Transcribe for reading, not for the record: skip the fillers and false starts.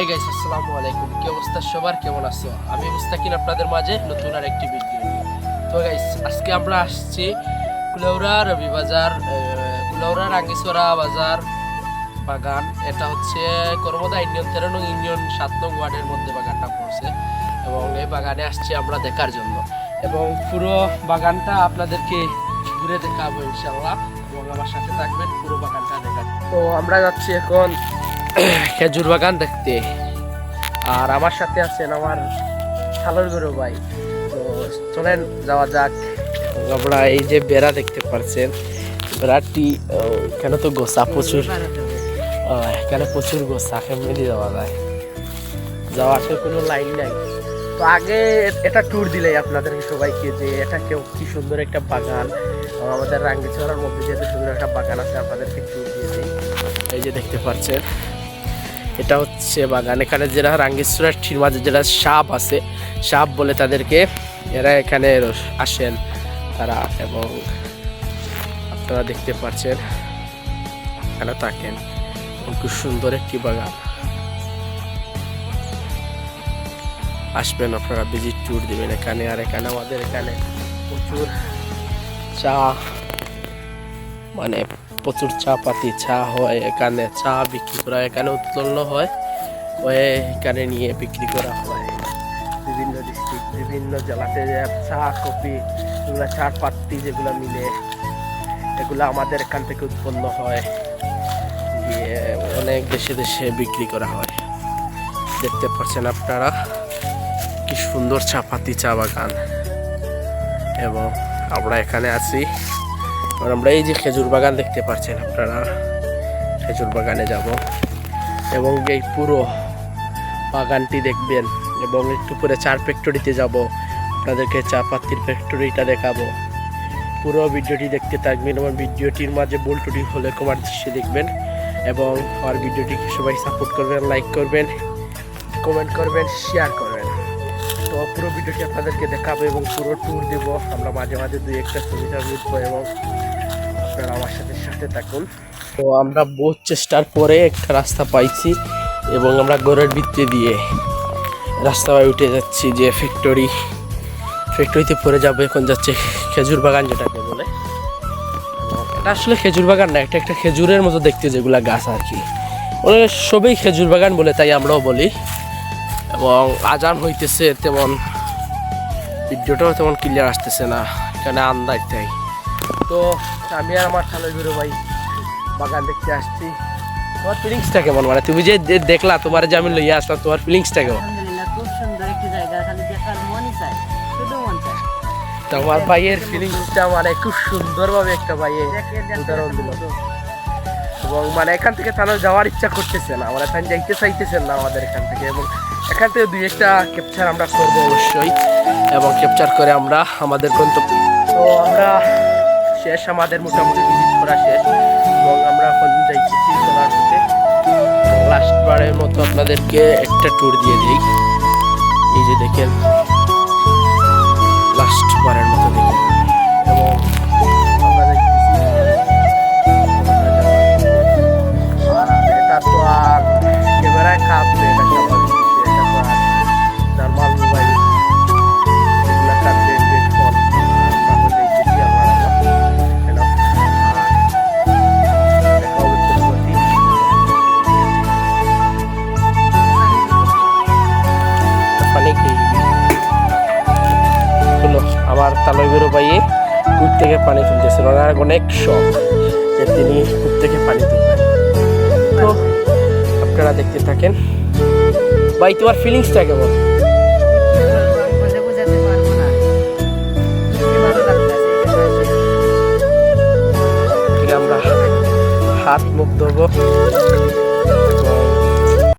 Hi guys, আসসালামু আলাইকুম। কি অবস্থা সবার, কেমন আছো? আমি মুস্তাকিন আপনাদের মাঝে নতুন আর একটি ভিডিও নিয়ে। তো গাইস, আজকে আমরা আসছি কুলাউড়া রবি বাজার, কুলাউড়া রাঙ্গিছড়া বাজার বাগান। এটা হচ্ছে কর্মদা ইউনিয়ন 13 নং ইউনিয়ন 7 নং ওয়ার্ডের মধ্যে বাগানটা পড়ছে এবং এই বাগানে আসছি আমরা দেখার জন্য এবং পুরো বাগানটা আপনাদেরকে ঘুরে দেখাবো ইনশাআল্লাহ এবং আমার সাথে থাকবেন পুরো বাগানটা দেখার। তো আমরা যাচ্ছি এখন খেজুর বাগান দেখতে, আর আমার সাথে আছেন আমার খালার গরু ভাই। তো চলেন যাওয়া যাক। আমরা এই যে বেড়া দেখতে পাচ্ছেন, বেড়াটি এখানে তো গোসা প্রচুর, এখানে প্রচুর গোসা, কেমনি যাওয়া যায়, যাওয়ার তো কোনো লাইন নাই। তো আগে এটা ট্যুর দিলেই আপনাদেরকে সবাইকে যে এটা কেউ কি সুন্দর একটা বাগান, আমাদের রাঙ্গিছড়ার মধ্যে যেহেতু সুন্দর একটা বাগান আছে আপনাদেরকে ট্যুর দিয়ে দিই। এই যে দেখতে পাচ্ছেন এটা হচ্ছে বাগান। এখানে যারা রাঙ্গিছড়ার মাঝে যারা সাপ আছে, সাপ বলে তাদেরকে, এরা এখানে আসেন তারা, এবং আপনারা দেখতে পাচ্ছেন এখানে থাকেন। খুব সুন্দর একটি বাগান, আসবেন আপনারা, ভিজিট ট্যুর দিবেন এখানে। আর এখানে আমাদের এখানে প্রচুর চা, মানে প্রচুর চা পাতি চা হয় এখানে, চা বিক্রি করা এখানে উৎপন্ন হয়, এখানে নিয়ে বিক্রি করা হয় বিভিন্ন ডিস্ট্রিক্ট, বিভিন্ন জেলাতে। চা কফি এগুলো চার পাত্তি যেগুলো মিলে, এগুলো আমাদের এখান থেকে উৎপন্ন হয়, গিয়ে অনেক দেশে দেশে বিক্রি করা হয়। দেখতে পাচ্ছেন আপনারা কি সুন্দর চা পাতি চা বাগান। এবং আমরা এখানে আছি, আমরা এই যে খেজুর বাগান দেখতে পাচ্ছেন আপনারা, খেজুর বাগানে যাব এবং এই পুরো বাগানটি দেখবেন এবং একটু পরে চার ফ্যাক্টরিতে যাব, আপনাদেরকে চা পাতির ফ্যাক্টরিটা দেখাবো। পুরো ভিডিওটি দেখতে থাকবেন এবং ভিডিওটির মাঝে ভুল ত্রুটি হলে কমার দৃশ্যে দেখবেন এবং আমার ভিডিওটিকে সবাই সাপোর্ট করবেন, লাইক করবেন, কমেন্ট করবেন, শেয়ার করবেন। তো পুরো ভিডিওটি আপনাদেরকে দেখাবো এবং পুরো ট্যুর দেব। আমরা মাঝে মাঝে দুই একটা ছবিটা উঠবো এবং আপনারা আমার সাথে সাথে থাকুন। তো আমরা বহু চেষ্টার পরে একটা রাস্তা পাইছি এবং আমরা ঘরের ভিতরে দিয়ে রাস্তায় উঠে যাচ্ছি, যে ফ্যাক্টরিতে পরে যাবো। এখন যাচ্ছে খেজুর বাগান যেটাকে বলে। এটা আসলে খেজুর বাগান না, এটা একটা খেজুরের মতো দেখতে যেগুলা গাছ আর কি, মানে সবই খেজুর বাগান বলে, তাই আমরাও বলি। এবং আজান হইতেছে, তেমন ভিডিওটাও তেমন ক্লিয়ার আসতেছে না, এখানে আন্দাজ তাই। তো আমি আর আমার খালার গরু ভাই বাগান দেখতে আসছি। তোমার ফিলিংসটা কেমন, মানে তুমি যে দেখলা, তোমার যে আমি লইয়া আসলাম, তোমার ফিলিংসটা কেমন? খুব সুন্দর একটি জায়গা, খালি দেখার মনই চায়, শুধু মন চায়। তোমার ভাইয়ের ফিলিংসটা মানে খুব সুন্দরভাবে একটা ভাইয়ের উদাহরণ দিল। এবং মানে এখান থেকে তাহলে যাওয়ার ইচ্ছা করতেছে না, আমরা এখানে যাইতে চাইতেছেন না আমাদের এখান থেকে। এবং এখান থেকে দুই একটা ক্যাপচার আমরা করবো অবশ্যই, এবং ক্যাপচার করে আমরা আমাদের গন্তব্য। তো আমরা শেষ, আমাদের মোটামুটি ভিজিট করা শেষ এবং আমরা এখন যাইছি চলার পথে। লাস্ট বারের মতো আপনাদেরকে একটা ট্যুর দিয়ে দিই। এই যে দেখেন, লাস্ট বারের মতো দেখেন, এবং আমরা দেখতেছি এটা তো আর ক্যামেরায় কাঁপবে, এটা তো আর নর্মাল মোবাইল এগুলো কাঁপবে। আমার তালয় গরু ভাইয়ে কূপ থেকে পানি তুলতেছে, ওনার অনেক শখ যে তিনি কূপ থেকে পানি তুলবেন। তো আপনারা দেখতে থাকেন। ভাই, তোমার ফিলিংসটা কেমন? আমরা হাত মুখ ধোবো।